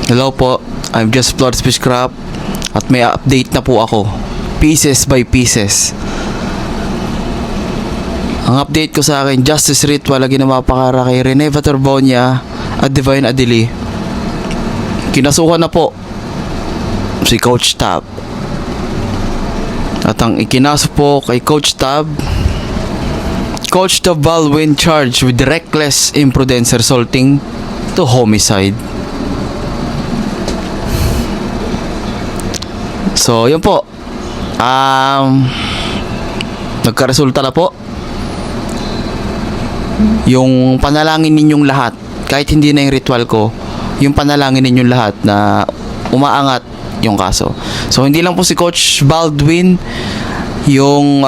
Hello po, I'm just Lord Fishcraft at may update na po ako, pieces by pieces. Ang update ko sa akin, Justice Ritual na ginawa para kay Reneva Torbonia at Divine Adili. Kinasuhan na po si Coach Tab. At ang ikinaso po kay Coach Tab, Coach Tab Baldwin charged with reckless imprudence resulting to homicide. So, yun po. Nagkaresulta na po. Yung panalangin ninyong lahat, kahit hindi na yung ritual ko, yung panalangin ninyong lahat na umaangat yung kaso. So, hindi lang po si Coach Baldwin yung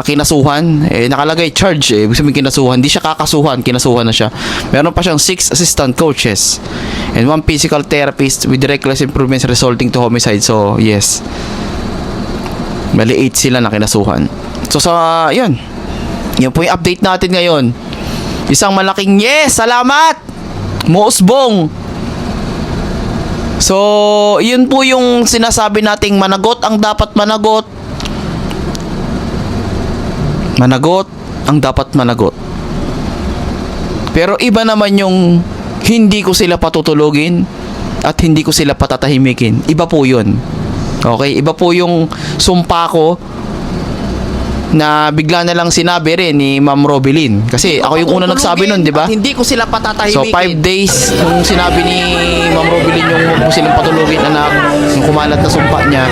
kinasuhan. Nakalagay charge ibig sabihin kinasuhan. Hindi siya kakasuhan, kinasuhan na siya. Meron pa siyang 6 assistant coaches and 1 physical therapist with reckless improvements resulting to homicide. So, yes. Bali 8 sila na kinasuhan. So, yun. Yun po yung update natin ngayon. Isang malaking yes! Salamat! Moosbong! So, yun po yung sinasabi nating managot ang dapat managot. Managot ang dapat managot. Pero iba naman yung hindi ko sila patutulugin at hindi ko sila patatahimikin. Iba po yun. Okay? Iba po yung sumpa ko na bigla na lang sinabi rin ni Ma'am Robilin. Kasi ako yung una nagsabi nun, di ba? Hindi ko sila So, patatahimikin. 5 days nung sinabi ni Ma'am Robilin yung huwag mo silang patulugin, anak, yung kumalat na sumpa niya,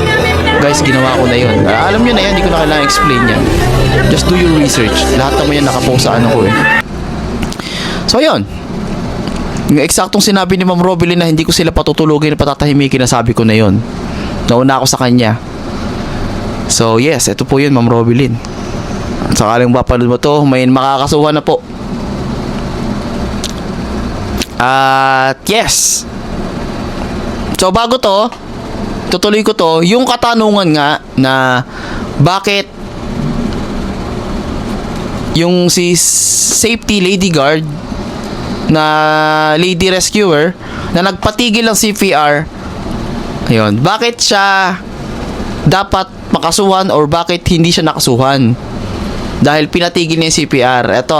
guys, ginawa ko na yun. Alam nyo na yan, hindi ko na kailangan explain yan. Just do your research. Lahat naman yan nakapost sa ano ko eh. So, yun. Yung eksaktong sinabi ni Ma'am Robilin na hindi ko sila patutulugin at patatahimikin, nasabi ko na yun. Nauna ako sa kanya. So, yes, ito po yun, Ma'am Robilin. Sakaling mapanood mo to, may makakasuhan na po. At, yes. So, bago to, tutuloy ko to, yung katanungan nga na bakit yung si safety lady guard na lady rescuer na nagpatigil ng CPR, ayun, bakit siya dapat makasuhan or bakit hindi siya nakasuhan? Dahil pinatigil niya yung CPR. Ito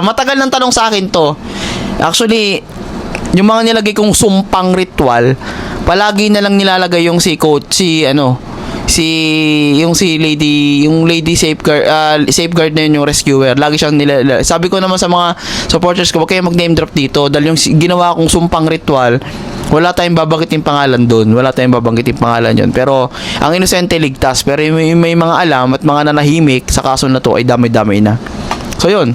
matagal nang tanong sa akin to. Actually, yung mga nilagay kong sumpang ritual, palagi na lang nilalagay yung lady safeguard na yun, yung rescuer. Lagi siyang sabi ko naman sa mga supporters ko, huwag kayo mag-name drop dito dahil yung ginawa kong sumpang ritual, wala tayong babanggitin pangalan doon. Wala tayong babanggitin pangalan yun. Pero, ang inosente ligtas. Pero may mga alam at mga nanahimik sa kaso na to ay dami-dami na. So, yun.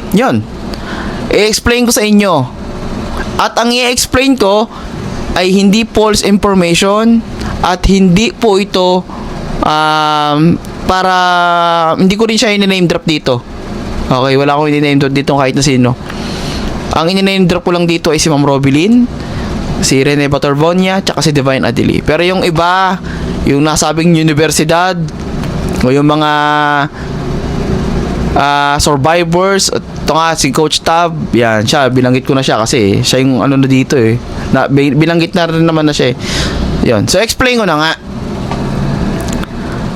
Yun. I-explain ko sa inyo. At ang i-explain ko ay hindi false information at hindi po ito para hindi ko rin siya i-name drop dito. Okay, wala akong i-name drop dito kahit na sino. Ang in-name drop ko lang dito ay si Ma'am Robilin, si Reneva Torbonia, tsaka si Divine Adili. Pero yung iba, yung nasabing universidad, o yung mga survivors, ito nga si Coach Tab, yan, siya, binanggit ko na siya kasi siya yung ano na dito eh. Binanggit na rin naman na siya eh. Yun. So, explain ko na nga.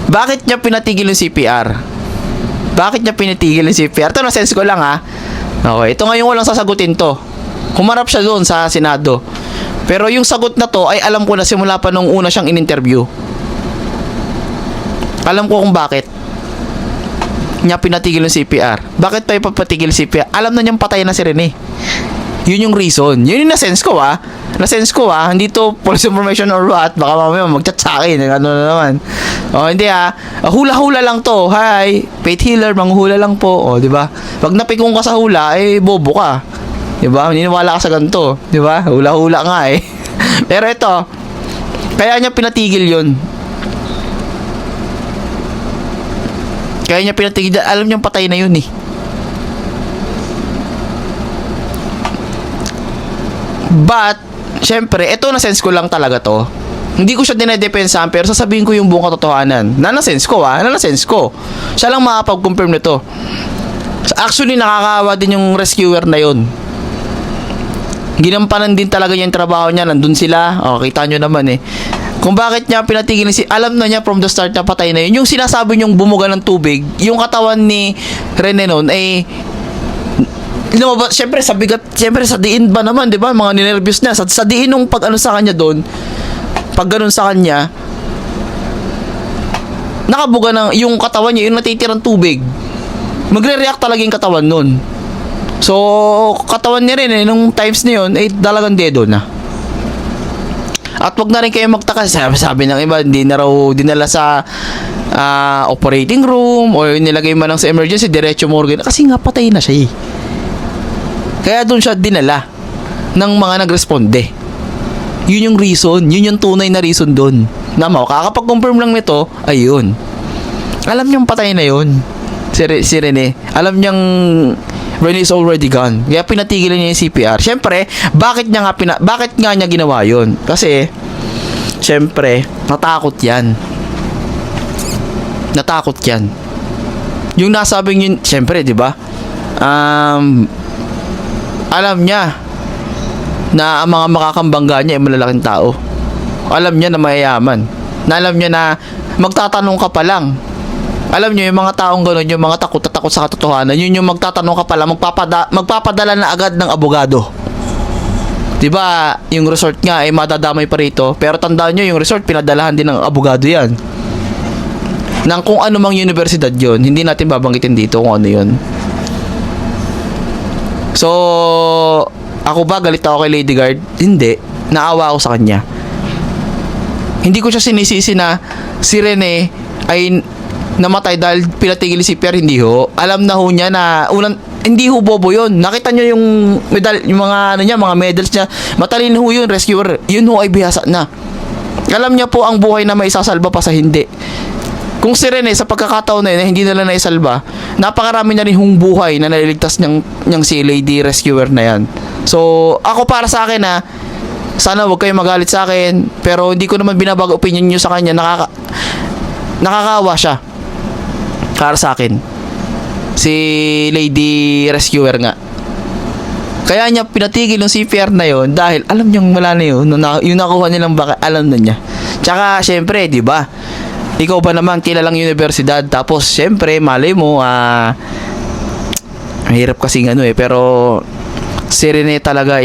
Bakit niya pinatigil yung CPR? Bakit niya pinatigil yung CPR? Ito na sense ko lang ha. Okay, ito ngayon walang sasagutin to. Humarap siya doon sa Senado. Pero yung sagot na to ay alam ko na simula pa nung una siyang in-interview. Alam ko kung bakit niya pinatigil yung CPR. Bakit pa ipapatigil CPR? Alam na niyang patay na si Rene. Yun yung reason. Yun yung na-sense ko Na-sense ko hindi to false information or what. Baka mamaya mag-chat sa akin. Ano na naman. Hindi hula-hula lang to. Hi, faith healer, manghula lang po. Di ba? Pag napikong ka sa hula, bobo ka. Di ba? Niniwala ka sa ganito. Di ba? Hula-hula nga Pero ito, kaya niya pinatigil yun. Kaya niya pinatigil. Alam niyang patay na yun But, syempre, ito na-sense ko lang talaga to. Hindi ko siya dinedepensahan pero sasabihin ko yung buong katotohanan. Na-sense ko Na-sense ko. Siya lang makapag-confirm nito. Actually, nakakaawa din yung rescuer na yun. Ginampanan din talaga niya yung trabaho niya. Nandun sila. O, kita nyo naman eh. Kung bakit niya pinatigil si alam na niya from the start na patay na yun. Yung sinasabi niyong bumuga ng tubig, yung katawan ni Rene noon ay lumabas, syempre sa bigat, syempre sa diin ba naman, 'di ba? Mga ninervyos niya sa diin nung pag ano sa kanya doon. Pag ganun sa kanya, nakabuga ng yung katawan niya, yung natitirang tubig. Magre-react talaga yung katawan noon. So, katawan niya rin nung times na yun, ay talagang dedo na. At wag na rin kayo magtaka, sabi ng iba, hindi na raw dinala sa operating room o nilagay man lang sa emergency, diretso morgue. Kasi nga patay na siya eh. Kaya doon siya dinala ng mga nagresponde. Yun yung reason, yun yung tunay na reason doon. Na kakapag-confirm lang nito, ayun. Alam niyang patay na yun. Si Rene. Alam niyang Rene is already gone. Kaya pinatigilan niya yung CPR. Siyempre, bakit nga niya ginawa yun? Kasi, siyempre, natakot yan. Natakot yan. Yung nasabing yun, siyempre, di ba? Alam niya na ang mga makakambangga niya ay malalaking tao. Alam niya na mayayaman. Na alam niya na magtatanong ka pa lang. Alam niyo, yung mga taong gano'n, yung mga takot sa katotohanan, yun yung magtatanong ka pala, magpapadala na agad ng abogado. Diba, yung resort nga ay madadamay pa rito, pero tandaan nyo, yung resort, pinadalahan din ng abogado yan. Nang kung ano mang universidad yun, hindi natin babanggitin dito kung ano yun. So, ako ba, galit ako kay Lady Guard? Hindi, naawa ako sa kanya. Hindi ko siya sinisisi na si Rene ay namatay dahil pinatigil si Pierre, hindi ho. Alam na ho niya na hindi ho bobo yun. Nakita niyo yung medal, yung mga ano niya, mga medals niya. Matalino ho yun, rescuer. Yun ho ay bihasa na. Alam niya po ang buhay na may isasalba pa sa hindi. Kung si Rene sa pagkakataon na yun, hindi nila naisalba, napakarami na rin hong buhay na naliligtas niyang si Lady Rescuer na yan. So, ako para sa akin na sana huwag kayo magalit sa akin, pero hindi ko naman binabago opinion niyo sa kanya. Nakakawa siya. Para sa akin, si Lady Rescuer nga. Kaya niya pinatigil yung CPR na yon dahil alam niyang wala na yun. Yung nakuha nilang baka, alam na niya. Tsaka, syempre, di ba? Ikaw ba naman, kilalang universidad. Tapos, syempre, malay mo, mahirap kasing ano eh. Pero, si Rene talaga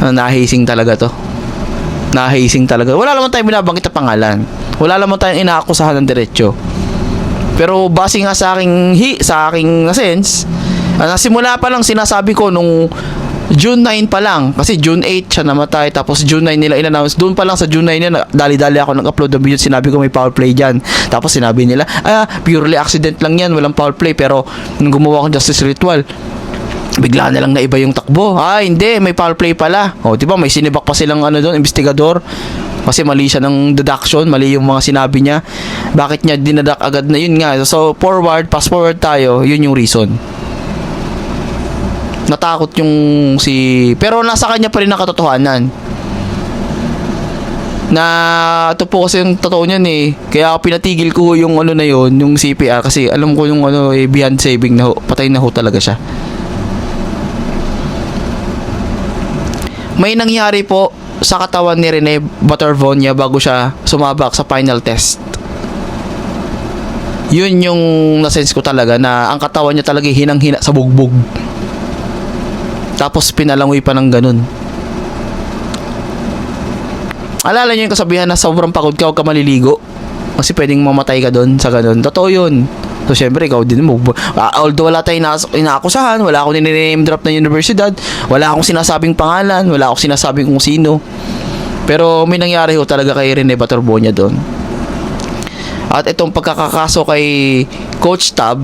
nahising talaga to. Nahising talaga. Wala naman tayong binabanggit na pangalan. Wala naman tayong inaakusahan ng diretsyo. Pero base nga sa aking sense, nasimula pa lang sinasabi ko nung June 9 pa lang. Kasi June 8 siya namatay. Tapos June 9 nila in-announce. Doon pa lang sa June 9 yan, dali-dali ako nag-upload ng video. Sinabi ko may foul play dyan. Tapos sinabi nila, purely accident lang yan. Walang foul play. Pero nung gumawa akong justice ritual, bigla na lang na iba yung takbo. Hindi, may foul play pala. O, di ba, may sinibak pa silang doon, investigador. Kasi mali siya ng deduction, mali yung mga sinabi niya. Bakit niya dinadak agad na yun nga. So, fast forward tayo, yun yung reason. Natakot yung pero nasa kanya pa rin ang katotohanan. Na ito po kasi yung totoo niyan eh. Kaya pinatigil ko yung na yun, yung CPR. Kasi alam ko yung beyond saving na patay na ho talaga siya. May nangyari po sa katawan ni Rene Batervonia bago siya sumabak sa final test. Yun yung nasense ko talaga na ang katawan niya talaga hinang-hina sa bugbog. Tapos pinalangoy pa ng ganun. Alala niyo yung kasabihan na sobrang pagod ka, huwag ka maliligo. Kasi pwedeng mamatay ka doon sa ganun. Totoo yun. So, syempre, ikaw din mo. Although wala tayong inaakusahan, wala akong name drop na universidad, wala akong sinasabing pangalan, wala akong sinasabing kung sino. Pero may nangyari ho talaga kay Rene Batervonia doon. At itong pagkakakaso kay Coach Tab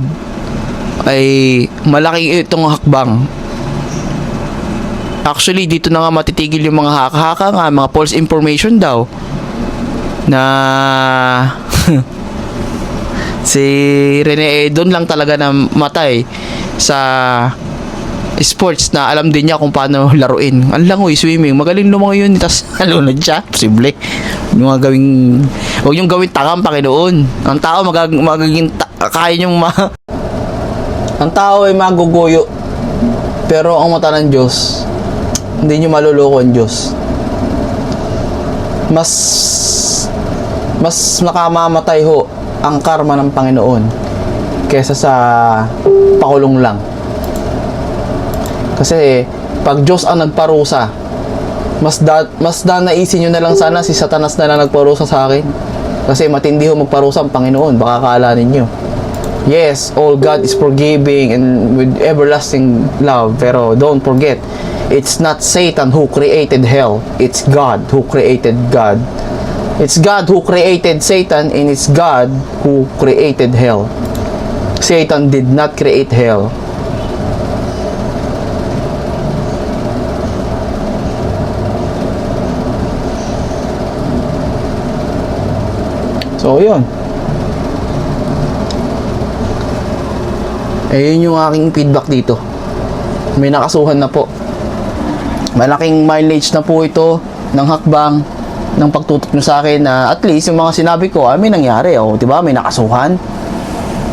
ay malaki itong hakbang. Actually, dito na nga matitigil yung mga haka-haka nga, mga false information daw. Na si Rene doon lang talaga na matay sa sports na alam din niya kung paano laruin. Ang langoy, swimming, magaling lumangoy yun, tapos nalunod siya, posible. Huwag yung gawin takam, Panginoon. Ang tao magiging kaya niyong ang tao ay maguguyo. Pero ang mata ng Diyos, hindi nyo maluloko ang Diyos. Mas nakamamatay ho ang karma ng Panginoon kesa sa pakulong lang. Kasi pag Diyos ang nagparusa, mas danaisin nyo na lang sana si Satanas na lang nagparusa sa akin. Kasi matindi ho magparusa ang Panginoon, baka akala ninyo. Yes, all God is forgiving and with everlasting love. Pero don't forget, it's not Satan who created hell. It's God who created God. It's God who created Satan and it's God who created hell. Satan did not create hell. So, yun. Ayun yung aking feedback dito. May nakasuhan na po. Malaking mileage na po ito ng hakbang ng pagtutok nyo sa akin na at least yung mga sinabi ko may nangyari. Diba? May nakasuhan.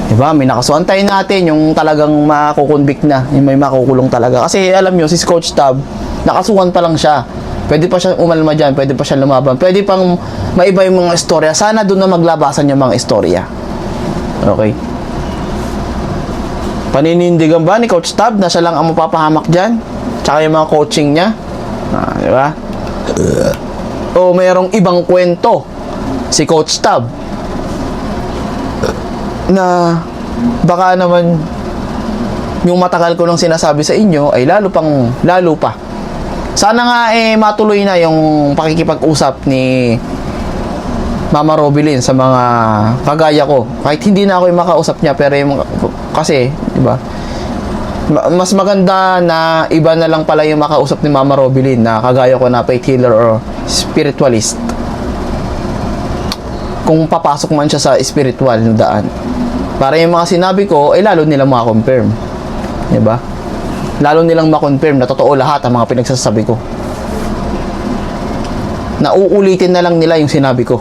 Diba? May nakasuhan. Tayo natin yung talagang makukonvict na. Yung may makukulong talaga. Kasi alam nyo, si Coach Tab, nakasuhan pa lang siya. Pwede pa siya umalma dyan. Pwede pa siya lumaban. Pwede pang maiba yung mga istorya. Sana doon na maglabasan yung mga istorya. Okay? Paninindigan ba ni Coach Tab na siya lang ang mapapahamak dyan? Tsaka yung mga coaching niya? Di ba? O mayroong ibang kwento si Coach Tab na baka naman yung matagal ko nang sinasabi sa inyo ay lalo pa. Sana nga matuloy na yung pakikipag-usap ni Mama Robilin sa mga kagaya ko. Kahit hindi na ako yung makausap niya, pero kasi, di ba? Mas maganda na iba na lang pala yung makausap ni Mama Robilin na kagaya ko na faith healer or spiritualist. Kung papasok man siya sa spiritual na daan. Para yung mga sinabi ko, lalo nilang makakonfirm. Di ba? Lalo nilang makonfirm na totoo lahat ang mga pinagsasabi ko. Nauulitin na lang nila yung sinabi ko.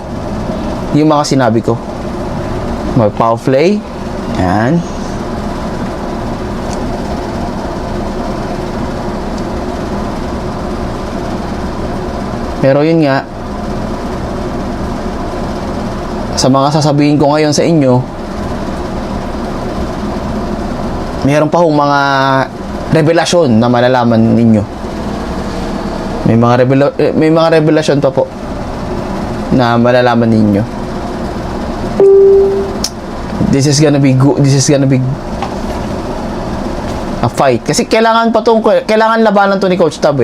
Yung mga sinabi ko. May power play. Yan. Pero yun nga, sa mga sasabihin ko ngayon sa inyo, mayroon pa hong mga revelasyon na malalaman ninyo. May mga revelasyon pa po na malalaman ninyo. This is gonna be good. This is gonna be a fight. Kasi kailangan labanan to ni Coach Tab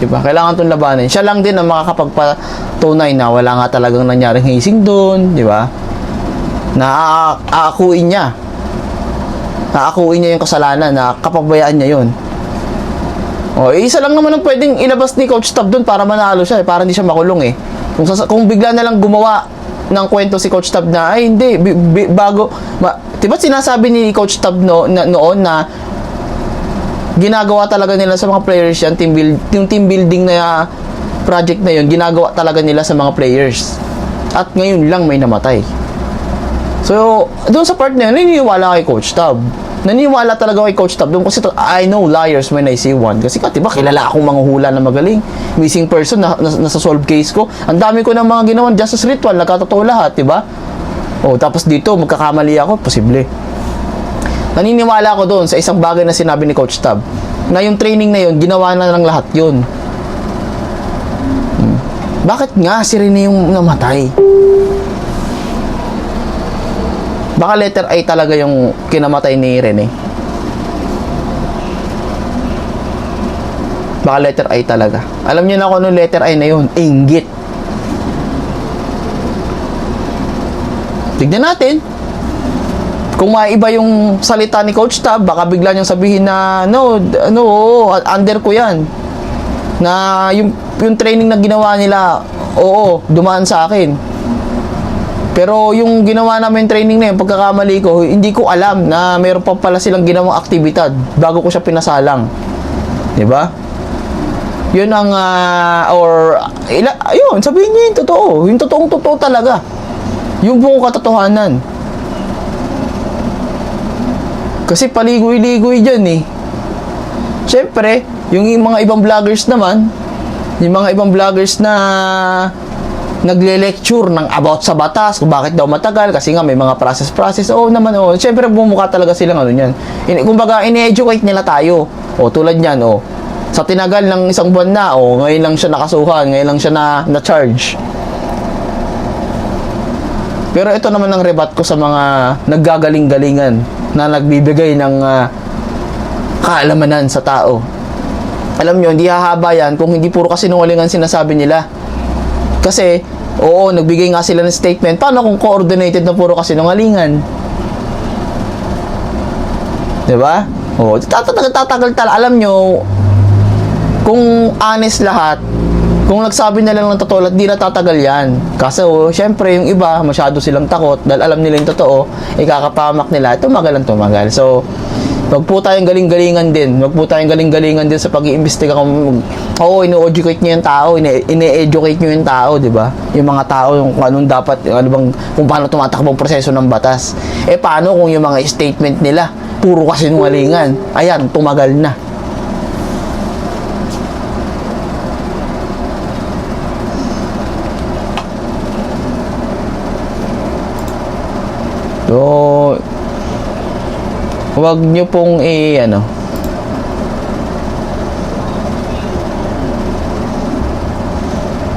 Diba? Kailangan itong labanin. Siya lang din ang makakapagpatunay na wala nga talagang nangyaring hazing doon. Diba? Aakuin niya. Aakuin niya yung kasalanan na kapagbayaan niya yun. Isa lang naman ang pwedeng ilabas ni Coach Tab doon para manalo siya para hindi siya makulong Kung bigla na lang gumawa ng kwento si Coach Tab na hindi, diba sinasabi ni Coach Tab noon na ginagawa talaga nila sa mga players yan, yung team building na project na yun, ginagawa talaga nila sa mga players. At ngayon lang may namatay. So, doon sa part na yun, naniniwala kay Coach Tab. Naniniwala talaga kay Coach Tab. Doon kasi I know liars when I see one. Kasi diba, kilala akong manghuhula na magaling. Missing person, nasa solve case ko. Ang dami ko ng mga ginawan justice ritual, nagkatotoo lahat, diba? Tapos dito, magkakamali ako, posible. Naniniwala ako doon sa isang bagay na sinabi ni Coach Tab na yung training na yun, ginawa na ng lahat yun. Bakit nga si Rene yung namatay? Baka letter I talaga yung kinamatay ni Rene. Baka letter I talaga. Alam niyo na kung ano letter I na yun? Inggit. Tignan natin. Kung maiba yung salita ni Coach Tab, baka bigla niyang sabihin na under ko yan. Na yung training na ginawa nila, dumaan sa akin. Pero yung ginawa namin training na yun, pagkakamali ko, hindi ko alam na mayroon pa pala silang ginawang aktibidad bago ko siya pinasalang. Diba? Yun ang, ayun, sabihin niyo yung totoo. Yung totoong totoo talaga. Yung buong katotohanan. Kasi paligoy-ligoy dyan Siyempre, yung mga ibang vloggers naman, yung mga ibang vloggers na nagle-lecture ng about sa batas, kung bakit daw matagal, kasi nga may mga process. Oo naman, oo. Siyempre, bumukha talaga silang ano yan. Kumbaga, ini-educate nila tayo. O, tulad yan, o. Sa tinagal ng isang buwan na, o, ngayon lang siya nakasuhan, ngayon lang siya na-charge. Pero ito naman ang rebat ko sa mga naggagaling-galingan na nagbibigay ng kaalamanan sa tao. Alam nyo, hindi hahaba yan kung hindi puro kasinungalingan sinasabi nila. Kasi, oo, nagbigay nga sila ng statement. Paano kung coordinated na puro kasinungalingan? Diba? Oo, tatagal. Alam nyo, kung honest lahat, kung nagsabi na lang ng totoo, di na tatagal yan. Kasi, syempre, yung iba, masyado silang takot dahil alam nila yung totoo, ikakapamak nila, tumagal. So, wag po tayong galing-galingan din. Wag po tayong galing-galingan din sa pag-iimbestiga. Oo, ine-educate nyo yung tao, ine-educate nyo yung tao, di ba? Yung mga tao, yung kung anong dapat, kung paano tumatakbo ang proseso ng batas. Paano kung yung mga statement nila, puro kasinungalingan? Ayan, tumagal na. So, wag nyo pong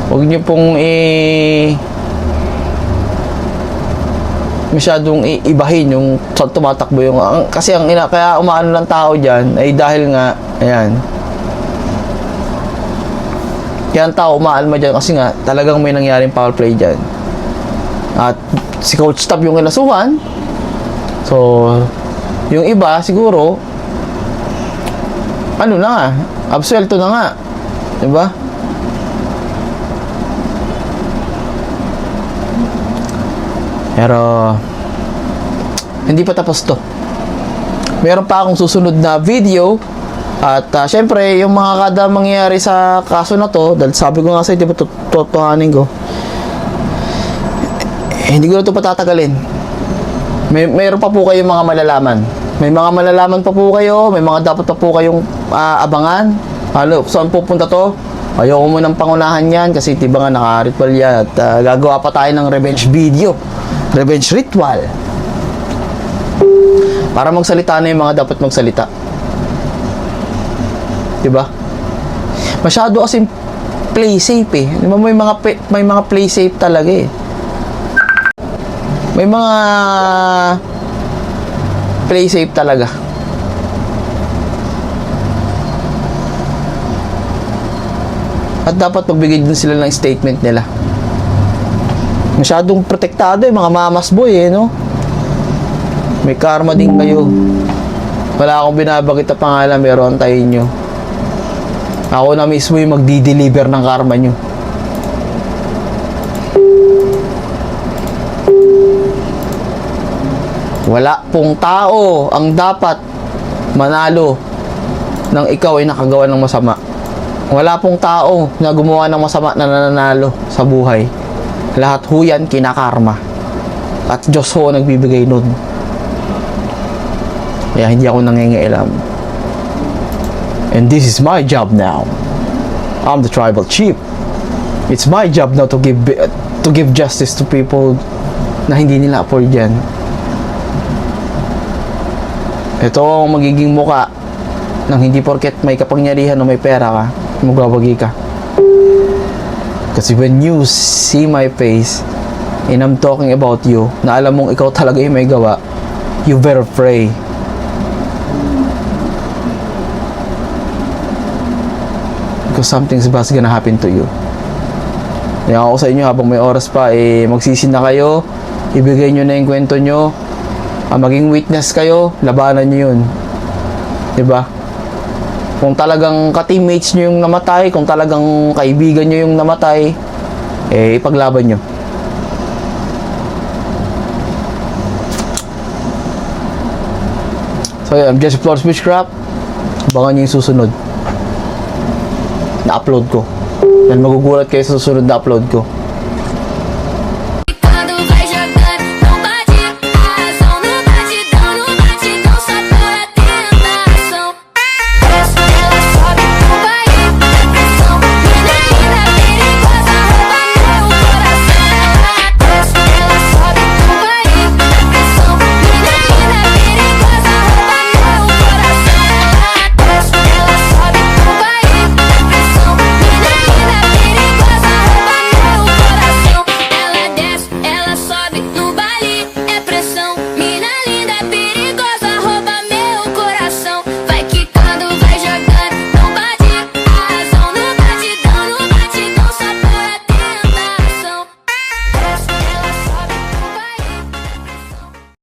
wag nyo pong masyadong ibahin yung tumatakbo yung kasi kaya umaano ng tao dyan ay dahil nga ayan, kaya ang tao umaalma dyan kasi nga talagang may nangyaring foul play dyan at si Coach Tab yung kinasuhan. So yung iba siguro ano na nga, absuelto na nga, diba? Pero hindi pa tapos to. Meron pa akong susunod na video. At syempre yung mga kada mangyayari sa kaso na to, dahil sabi ko nga sa'yo, di ba tutuhanin ko, hindi ko na ito patatagalin. Meron pa po kayong mga malalaman. May mga malalaman pa po kayo, may mga dapat pa po kayong abangan. Saan pupunta to? Ayoko mo ng pangunahan yan kasi diba nga naka-ritual yan at gagawa pa tayo ng revenge video. Revenge ritual. Para magsalita na yung mga dapat magsalita. Diba? Masyado kasi play safe eh. Diba may mga play safe talaga eh. May mga play safe talaga. At dapat magbigay din sila ng statement nila. Masyadong protektado mga mamas boy no? May karma din kayo. Wala akong binabagit na pangalan, pero antayin nyo. Ako na mismo yung magdi-deliver ng karma nyo. Wala pong tao ang dapat manalo nang ikaw ay nakagawa ng masama. Wala pong tao na gumawa ng masama na nananalo sa buhay. Lahat ho yan kinakarma. At Diyos ho nagbibigay nun. Kaya hindi ako nangingialam. And this is my job now. I'm the tribal chief. It's my job now to give justice to people na hindi nila afford yan. Ito ang magiging muka ng hindi porket may kapangyarihan o may pera ka, magwawagi ka. Kasi when you see my face and I'm talking about you, na alam mong ikaw talaga yung may gawa, you better pray. Because something's bad gonna happen to you. Kaya ako sa inyo, habang may oras pa, magsisi na kayo, ibigay nyo na yung kwento nyo, maging witness kayo, labanan nyo yun. Diba? Kung talagang ka-teammates nyo yung namatay, kung talagang kaibigan nyo yung namatay, ipaglaban nyo. So yeah, I'm Jesse Flores Witchcraft. Abangan nyo yung susunod na upload ko. Yan, magugulat kayo sa susunod na upload ko.